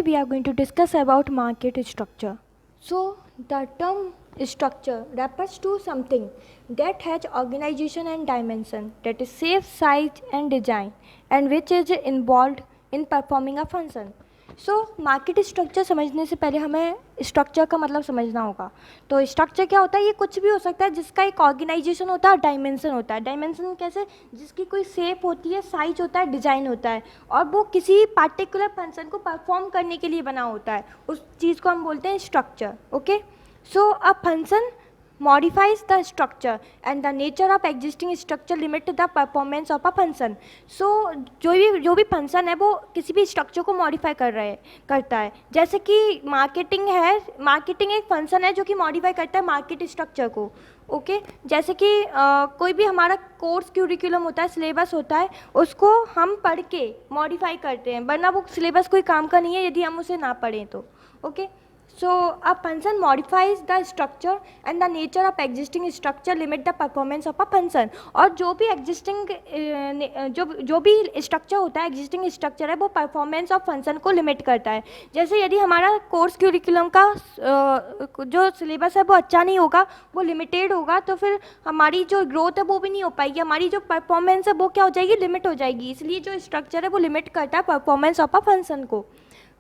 Today we are going to discuss about market structure. So the term structure refers to something that has organization and dimension, that is shape, size and design, and which is involved in performing a function. So market structure समझने से पहले हमें structure का मतलब समझना होगा. तो structure क्या होता है? ये कुछ भी हो सकता है जिसका एक ऑर्गेनाइजेशन होता है और डायमेंशन होता है. डायमेंशन कैसे? जिसकी कोई शेप होती है, साइज होता है, डिज़ाइन होता है और वो किसी पार्टिकुलर फंक्शन को परफॉर्म करने के लिए बना होता है. उस चीज़ को हम बोलते हैं structure. Okay, so a function modifies the structure and the nature of existing structure limit the performance of a function. So जो भी फंक्शन है वो किसी भी स्ट्रक्चर को मॉडिफाई करता है. जैसे कि मार्केटिंग है, मार्केटिंग एक फंक्शन है जो कि मॉडिफाई करता है मार्केट स्ट्रक्चर को. ओके, जैसे कि कोई भी हमारा कोर्स क्यूरिकुलम होता है, सिलेबस होता है, उसको हम पढ़ के मॉडिफाई करते हैं, वरना वो सिलेबस कोई काम का नहीं है यदि हम उसे ना पढ़ें तो. Okay, so a function modifies the structure and the nature of existing structure limit the performance of a function. और जो भी existing जो भी structure होता है, existing structure है, वो performance of function को limit करता है. जैसे यदि हमारा कोर्स क्यूरिकुलम का जो सिलेबस है वो अच्छा नहीं होगा, वो लिमिटेड होगा, तो फिर हमारी जो ग्रोथ है वो भी नहीं हो पाएगी, हमारी जो परफॉर्मेंस है वो क्या हो जाएगी? लिमिट हो जाएगी. इसलिए जो स्ट्रक्चर है वो लिमिट करता है परफॉर्मेंस ऑफ अ फंक्शन को.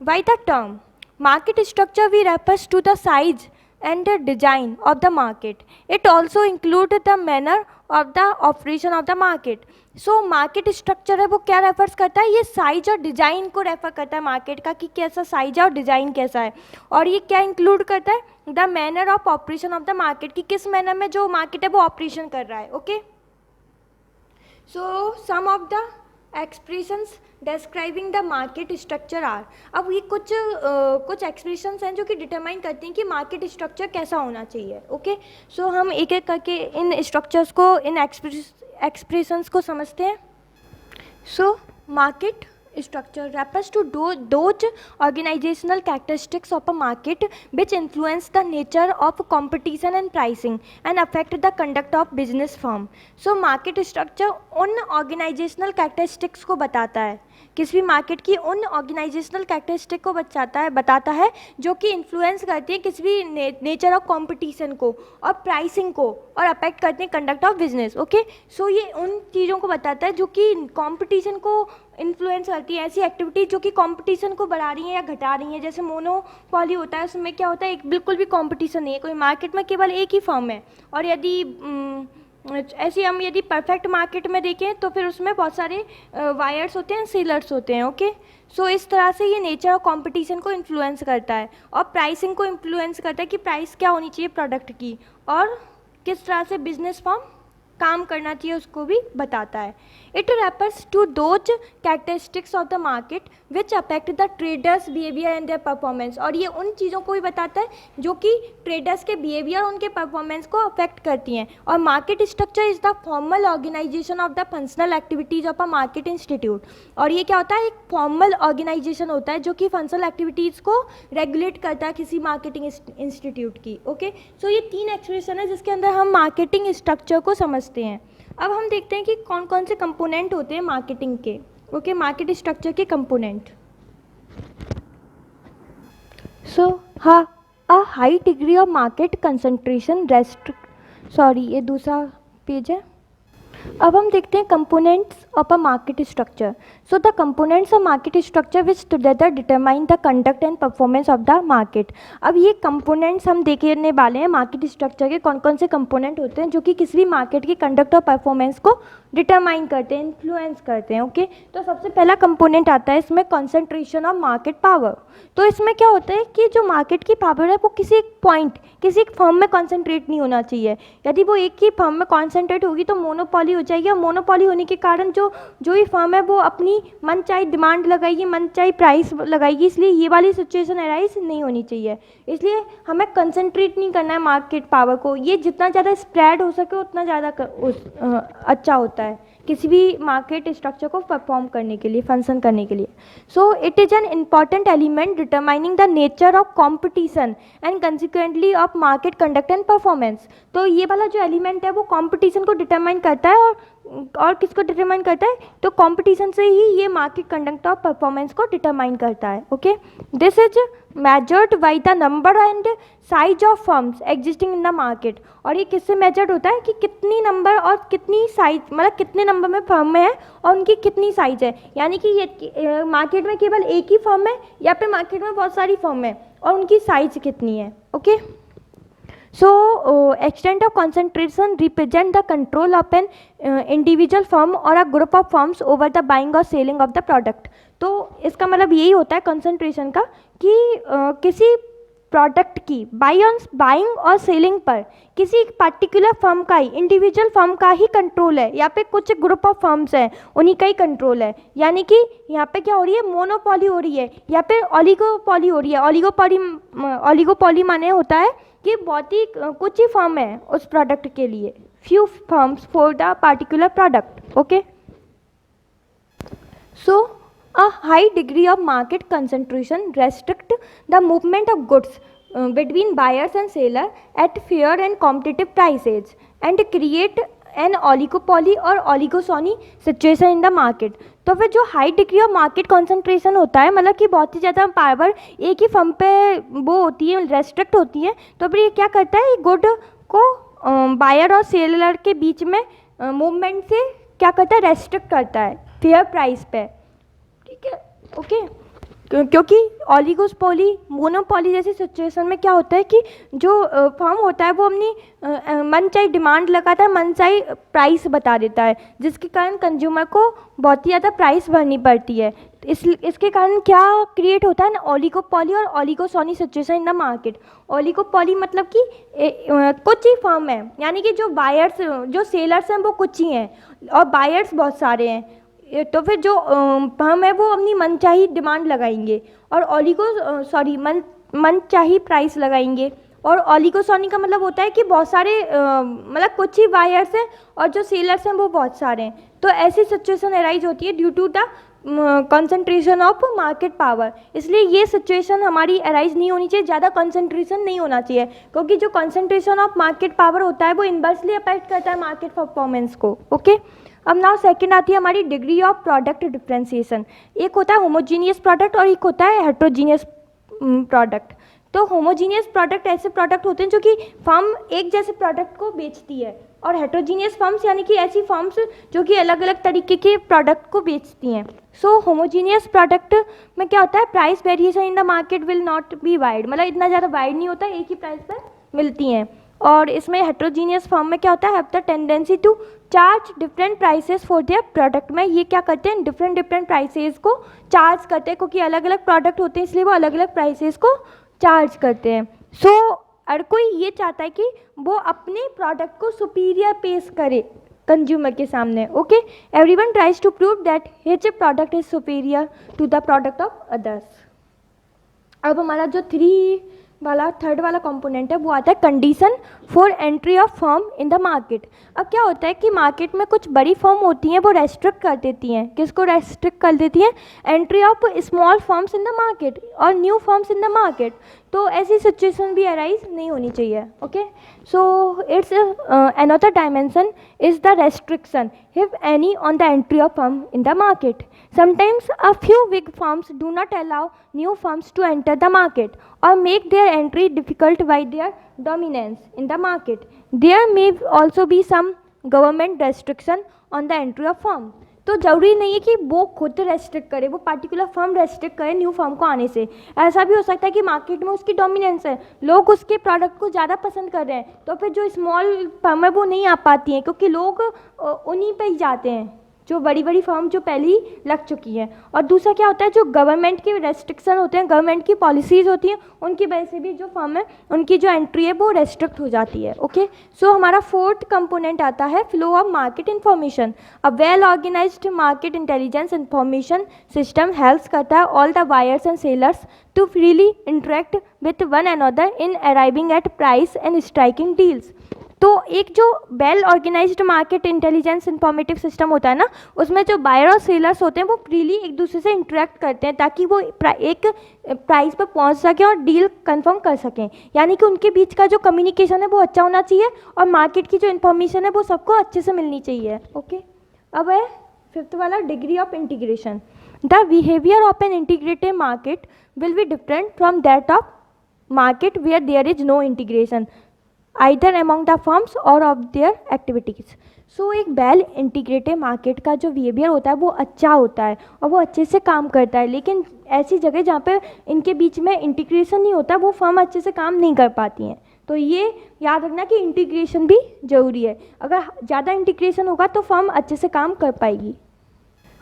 By the term market structure we refers to the size and the design of the market. It also includes the manner of the operation of the market. So market structure है वो क्या refers करता है? ये size और design को refer करता है मार्केट का, कि कैसा साइज है और डिज़ाइन कैसा है. और ये क्या इंक्लूड करता है? The manner of operation of the market, कि किस मैनर में जो मार्केट है वो ऑपरेशन कर रहा है. Okay, so some of the expressions describing the market structure are. अब ये कुछ एक्सप्रेशंस हैं जो कि डिटरमाइन करती हैं कि मार्केट स्ट्रक्चर कैसा होना चाहिए. ओके, सो हम एक एक करके इन स्ट्रक्चर्स को, इन एक्सप्रेशंस को समझते हैं. So market structure refers to those organizational characteristics of a market which influence the nature of competition and pricing and affect the conduct of business firm. So market structure उन organizational characteristics को बताता है, किसी भी market की उन organisational characteristic को बताता है जो कि इन्फ्लुएंस करती है किसी भी नेचर ऑफ कंपटीशन को और प्राइसिंग को और अफेक्ट करते हैं कंडक्ट ऑफ बिजनेस. ओके, सो ये उन चीज़ों को बताता है जो कि कंपटीशन को इन्फ्लुएंस करती है, ऐसी एक्टिविटी जो कि कंपटीशन को बढ़ा रही हैं या घटा रही हैं. जैसे मोनोपॉली होता है, उसमें क्या होता है? एक बिल्कुल भी कंपटीशन नहीं है, कोई मार्केट में केवल एक ही फर्म है. और यदि ऐसे हम यदि परफेक्ट मार्केट में देखें तो फिर उसमें बहुत सारे वायर्स होते हैं, सेलर्स होते हैं. ओके, सो इस तरह से ये नेचर ऑफ कंपटीशन को इन्फ्लुएंस करता है और प्राइसिंग को इन्फ्लुएंस करता है कि प्राइस क्या होनी चाहिए प्रोडक्ट की और किस तरह से बिजनेस फर्म काम करना चाहिए उसको भी बताता है. It refers to those characteristics of the market which affect the traders behaviour and their performance. और ये उन चीज़ों को भी बताता है जो कि ट्रेडर्स के बिहेवियर, उनके परफॉर्मेंस को अफेक्ट करती हैं. और market structure is the formal organisation of the functional activities of a market institute. और ये क्या होता है? एक फॉर्मल ऑर्गेनाइजेशन होता है जो कि फंक्शनल एक्टिविटीज़ को रेगुलेट करता है किसी मार्केटिंग इंस्टीट्यूट की. ओके, सो ये 3 एक्सप्रेशन है जिसके अंदर हम मार्केटिंग स्ट्रक्चर को समझते हैं. अब हम देखते हैं कि कौन कौन से कंपोनेंट होते हैं मार्केटिंग के. ओके, मार्केट स्ट्रक्चर के कंपोनेंट. सो हाँ, a high degree of market concentration ये दूसरा पेज है. अब हम देखते हैं components of a market structure. So the components of market structure which together determine the conduct and performance of the market. अब ये कंपोनेंट्स हम देखने वाले हैं मार्केट स्ट्रक्चर के, कौन कौन से कंपोनेंट होते हैं जो कि किसी भी मार्केट की कंडक्ट और परफॉर्मेंस को डिटरमाइन करते हैं, इन्फ्लुएंस करते हैं. ओके, तो सबसे पहला कंपोनेंट आता है इसमें कॉन्सेंट्रेशन ऑफ मार्केट पावर. तो इसमें क्या होता है कि जो मार्केट की पावर है वो किसी एक पॉइंट, किसी एक फर्म में कॉन्सेंट्रेट नहीं होना चाहिए. यदि वो एक ही फर्म में कॉन्सेंट्रेट होगी तो मोनोपॉली हो जाएगी और मोनोपॉली होने के कारण जो ही फर्म है वो अपनी मनचाही डिमांड लगाएगी, मनचाही प्राइस लगाएगी. इसलिए ये वाली सिचुएशन अराइज नहीं होनी चाहिए. इसलिए हमें कंसंट्रेट नहीं करना है मार्केट पावर को. ये जितना ज़्यादा स्प्रेड हो सके उतना ज़्यादा अच्छा होता है किसी भी मार्केट स्ट्रक्चर को परफॉर्म करने के लिए, फंक्शन करने के लिए. So it is an important element determining the nature of competition and consequently of market conduct and performance. तो ये वाला जो एलिमेंट है वो कॉम्पिटिशन को डिटरमाइन करता है और और किसको डिटरमाइन करता है, तो कंपटीशन से ही ये मार्केट कंडक्ट ऑफ परफॉर्मेंस को डिटरमाइन करता है. Okay, this is measured by the number and size of firms existing in the market. और ये किससे मेजर्ड होता है कि कितनी नंबर और कितनी साइज, मतलब कितने नंबर में फर्म है और उनकी कितनी साइज है. यानी कि ये मार्केट में केवल एक ही फर्म है या फिर मार्केट में बहुत सारी फर्म है और उनकी साइज कितनी है. Okay, so extent of concentration represent the control of an individual firm or a group of firms over the buying or selling of the product. तो इसका मतलब यही होता है कंसंट्रेशन का कि किसी प्रोडक्ट की बाइंग और सेलिंग पर किसी पर्टिकुलर फर्म का ही, इंडिविजुअल फर्म का ही कंट्रोल है या फिर कुछ ग्रुप ऑफ फर्म्स हैं उन्हीं का ही कंट्रोल है. यानी कि यहाँ पे क्या हो रही है, मोनोपॉली हो रही है या फिर ऑलिगोपॉली हो रही है. ऑलिगोपॉली माने होता है कि बहुत ही कुछ ही फर्म है उस प्रोडक्ट के लिए, few firms for the particular product. Okay, so a high degree of market concentration restrict the movement of goods between buyers and seller at fair and competitive prices and create an oligopoly or oligosony situation in the market. तो फिर जो high degree of market concentration होता है, मतलब कि बहुत ही ज़्यादा power एक ही फर्म पे वो होती है, रेस्ट्रिक्ट होती है, तो फिर ये क्या करता है, गुड को बायर और सेलर के बीच में मूवमेंट से क्या करता है, रेस्ट्रिक्ट करता है फेयर प्राइस पे. ठीक है, ओके, क्योंकि ऑलिगोपोली मोनोपोली जैसी सिचुएशन में क्या होता है कि जो फर्म होता है वो अपनी मनचाही डिमांड लगाता है, मनचाही प्राइस बता देता है, जिसके कारण कंज्यूमर को बहुत ही ज़्यादा प्राइस भरनी पड़ती है. इसके कारण क्या क्रिएट होता है ना, ऑलिगोपोली और oligopsony situation in the market. Oligopoly मतलब कि कुछ ही फर्म है, यानी कि जो बायर्स जो सेलर्स हैं वो कुछ ही हैं और बायर्स बहुत सारे हैं. तो फिर जो फर्म है वो अपनी मनचाही डिमांड लगाएंगे और मनचाही प्राइस लगाएंगे. और ऑलिगोसोनी का मतलब होता है कि बहुत सारे मतलब कुछ ही बायर्स हैं और जो सेलर्स हैं वो बहुत सारे हैं. तो ऐसी सिचुएशन अराइज होती है due to the concentration of market power. इसलिए ये सिचुएशन हमारी अराइज नहीं होनी चाहिए, ज़्यादा कंसंट्रेशन नहीं होना चाहिए, क्योंकि जो कंसंट्रेशन ऑफ मार्केट पावर होता है वो इन्वर्सली अफेक्ट करता है मार्केट परफॉर्मेंस को. ओके, अब नाउ सेकंड आती है हमारी डिग्री ऑफ प्रोडक्ट डिफ्रेंसिएशन. एक होता है होमोजीनियस प्रोडक्ट और एक होता है हेट्रोजीनियस प्रोडक्ट. तो होमोजीनियस प्रोडक्ट ऐसे प्रोडक्ट होते हैं जो कि फर्म एक जैसे प्रोडक्ट को बेचती है, और हेट्रोजीनियस फर्म्स यानी कि ऐसी फर्म्स जो कि अलग अलग तरीके के प्रोडक्ट को बेचती हैं. सो होमोजीनियस प्रोडक्ट में क्या होता है, price variation in the market will not be wide, मतलब इतना ज़्यादा वाइड नहीं होता, एक ही प्राइस पर मिलती हैं. और इसमें हेट्रोजीनियस फर्म में क्या होता है, have the tendency to charge different prices for their product. में ये क्या करते हैं, डिफरेंट प्राइसेस को चार्ज करते हैं, क्योंकि अलग अलग प्रोडक्ट होते हैं इसलिए वो अलग अलग प्राइसेस को चार्ज करते हैं. सो हर कोई ये चाहता है कि वो अपने प्रोडक्ट को सुपीरियर पेश करे कंज्यूमर के सामने. Okay, everyone tries to prove that his product is superior to the product of others. अब हमारा जो थर्ड वाला कंपोनेंट है वो आता है condition for entry of firm in the market. अब क्या होता है कि मार्केट में कुछ बड़ी फर्म होती हैं वो रेस्ट्रिक्ट कर देती हैं. किसको रेस्ट्रिक्ट कर देती हैं, entry of small firms in the market और new firms in the market. तो ऐसी सिचुएशन भी अराइज नहीं होनी चाहिए. Okay, so it's another dimension is the restriction if any on the entry of firm in the market. Sometimes a few big firms do not allow new firms to enter the market or make their entry difficult by their dominance in the market. There may also be some government restriction on the entry of firm. तो ज़रूरी नहीं है कि वो खुद restrict करे, वो particular firm restrict करे न्यू फर्म को आने से. ऐसा भी हो सकता है कि मार्केट में उसकी डोमिनेंस है, लोग उसके प्रोडक्ट को ज़्यादा पसंद कर रहे हैं, तो फिर जो स्मॉल फर्म है वो नहीं आ पाती हैं, क्योंकि लोग उन्हीं पे ही जाते हैं जो बड़ी फर्म जो पहले ही लग चुकी है. और दूसरा क्या होता है, जो गवर्नमेंट के रेस्ट्रिक्शन होते हैं, गवर्नमेंट की पॉलिसीज़ होती हैं, उनकी वजह से भी जो फर्म है उनकी जो एंट्री है वो रेस्ट्रिक्ट हो जाती है. ओके, सो हमारा फोर्थ कंपोनेंट आता है flow of market information. A well organised market intelligence information system helps करता है all the buyers and sellers to freely interact with one another in arriving at price and striking deals. तो एक जो well organised market intelligence informative system होता है ना, उसमें जो बायर और सेलर्स होते हैं वो फ्रीली एक दूसरे से इंटरेक्ट करते हैं ताकि वो एक प्राइस पर पहुंच सकें और डील कंफर्म कर सकें. यानी कि उनके बीच का जो कम्युनिकेशन है वो अच्छा होना चाहिए और मार्केट की जो इन्फॉर्मेशन है वो सबको अच्छे से मिलनी चाहिए. ओके, अब है फिफ्थ वाला degree of integration. The behaviour of an integrated market will be different from that of market where there is no integration either among the firms or of their activities. So एक well integrated market का जो behaviour होता है वो अच्छा होता है और वो अच्छे से काम करता है, लेकिन ऐसी जगह जहाँ पे इनके बीच में इंटीग्रेशन नहीं होता वो फर्म अच्छे से काम नहीं कर पाती हैं. तो ये याद रखना कि इंटीग्रेशन भी ज़रूरी है. अगर ज़्यादा इंटीग्रेशन होगा तो फर्म अच्छे से काम कर पाएगी.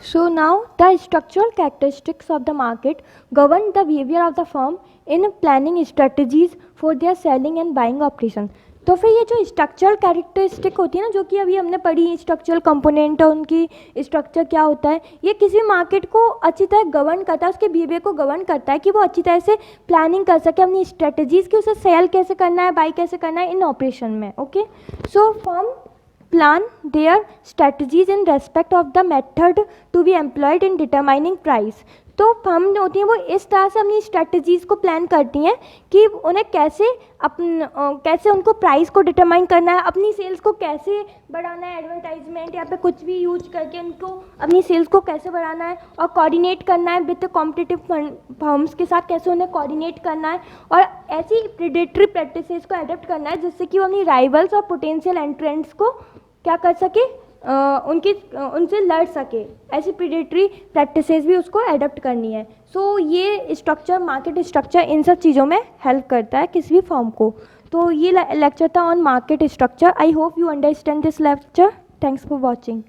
So now the structural characteristics of the market govern the behavior of the firm in planning strategies for their selling and buying operation. तो फिर ये जो स्ट्रक्चरल कैरेक्टरिस्टिक होती है ना, जो कि अभी हमने पढ़ी, स्ट्रक्चरल कंपोनेंट और उनकी स्ट्रक्चर क्या होता है, ये किसी मार्केट को अच्छी तरह गवर्न करता है, उसके बिहेवियर को गवर्न करता है कि वो अच्छी तरह से प्लानिंग कर सके अपनी स्ट्रेटजीज़ की, उसे सेल कैसे करना है, बाई कैसे करना है इन ऑपरेशन में. Okay, so firm plan their strategies in respect of the method to be employed in determining price. तो फर्म जो होती हैं वो इस तरह से अपनी स्ट्रेटजीज़ को प्लान करती हैं कि उन्हें कैसे उनको प्राइस को डिटरमाइन करना है, अपनी सेल्स को कैसे बढ़ाना है, एडवर्टाइजमेंट या पे कुछ भी यूज करके उनको अपनी सेल्स को कैसे बढ़ाना है, और कोऑर्डिनेट करना है विद कॉम्पिटिटिव फर्म्स के साथ, कैसे उन्हें कोऑर्डिनेट करना है, और ऐसी प्रेडेटरी प्रैक्टिसेस को अडॉप्ट करना है जिससे कि वो अपनी राइवल्स और पोटेंशियल एंट्रेंट्स को क्या कर सके, उनसे लड़ सके. ऐसी प्रेडेटरी प्रैक्टिसेस भी उसको एडॉप्ट करनी है. सो ये स्ट्रक्चर, मार्केट स्ट्रक्चर, इन सब चीज़ों में हेल्प करता है किसी भी फर्म को. तो ये लेक्चर था on market structure. I hope you understand this lecture. Thanks for watching.